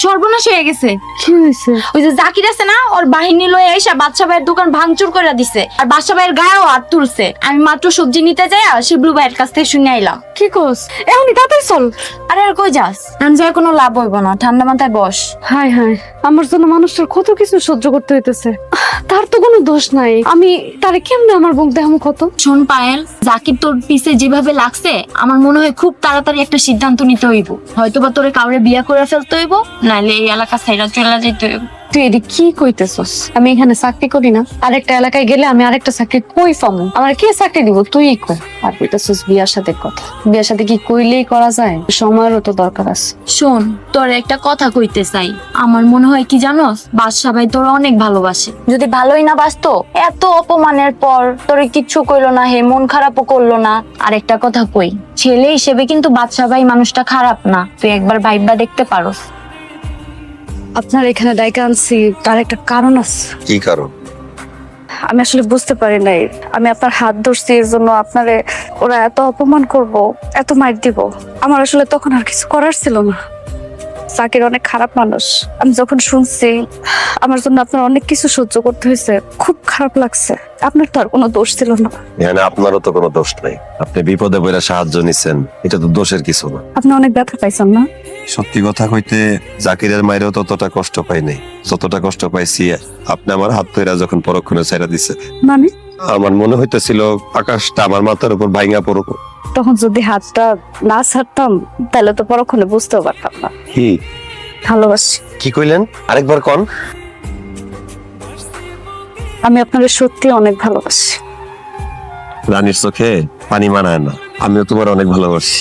সর্বনাশ হয়ে গেছে। কি হয়েছে? ওই যে জাকির আছে না, ওর বাহিনী লয়ে এসে বাদশা ভাইয়ের দোকান ভাঙচুর করে দিছে, আর বাদশা ভাইয়ের গায়েও হাত তুলছে। আমি মাত্র সবজি নিতে যাই আর শিবলু ভাইয়ের কাছ থেকে শুনে আইলাম। কি কস? এখনই তাড়াতাড়ি চল। আরে আর কই যাস? আমি যাই কোনো লাভ হইব না, ঠান্ডা মাথায় বস। হায় হায়, আমার জন্য মানুষটার কত কিছু সহ্য করতে হইতেছে। তার তো কোনো দোষ নাই, আমি তারে কেমনে আমার বুক দেখামু কত। শোন পায়েল, জাকির তোর পিছে যেভাবে লাগছে, আমার মনে হয় খুব তাড়াতাড়ি একটা সিদ্ধান্ত নিতে হইব। হয়তোবা তোরে কাউরে বিয়া করে ফেলতে হইব, নাইলে এই এলাকা ছাইরা চলে যেতে হইব। তুই এটি কি কইতেছস? আমি এখানে চাকরি করি না, আরেকটা এলাকায় গেলে আমি আরেকটা চাকরি কই পাবো? আমার কে চাকরি দিব? তুই কই। আর কইতেছস বিয়ার সাথে কথা। বিয়ার সাথে কি কইলেই করা যায়? সময়েরও তো দরকার আছে। শোন, তোর একটা কথা কইতে চাই। আমার মনে হয় কি জানোস, বাদশা ভাই তোর অনেক ভালোবাসে। যদি ভালোই না বাসতো, এত অপমানের পর তোরে কিচ্ছু কইলো না, হে মন খারাপও করলো না। আর একটা কথা কই, ছেলে হিসেবে কিন্তু বাদশা ভাই মানুষটা খারাপ না, তুই একবার ভাইবা দেখতে পারোস। আপনার এখানে ডাইকা আনছি, তার একটা কারণ আছে। কি কারণ? আমি আসলে বুঝতে পারি নাই, আমি আপনার হাত ধরছি এর জন্য আপনারে ওরা এত অপমান করব, এত মার দিব। আমার আসলে তখন আর কিছু করার ছিল না। জাকির অনেক খারাপ মানুষ। আমি যখন শুনছি আমার জন্য আপনার অনেক কিছু সহ্য করতে হয়েছে, খুব খারাপ লাগছে। আপনার তো আর কোনো দোষ ছিল না। এখানে আপনারও তো কোনো দোষ নাই। আপনি বিপদে পড়ে সাহায্য নিছেন, এটা তো দোষের কিছু না। আপনি অনেক ব্যথা পাইছেন না? সত্যি কথা কইতে জাকিরের মায়েরও ততটা কষ্ট পাই নাই যতটা কষ্ট পাইছি আপনি আমার হাত ধরে যখন পরক্ষণে ছেড়ে দিছে। মানে আমার মনে হইতেছিল আকাশটা আমার মাথার উপর ভাঙা পড়ব। তখন যদি হাতটা না ছাড়তাম তাহলে তো পরক্ষণে বুঝতেও পারতাম না। কি ভালোবাসি। কি কইলেন? আরেকবার কোন। আমি আপনার সত্যি অনেক ভালোবাসি। রানীর চোখে পানি মানায় না, আমিও তোমার অনেক ভালোবাসি।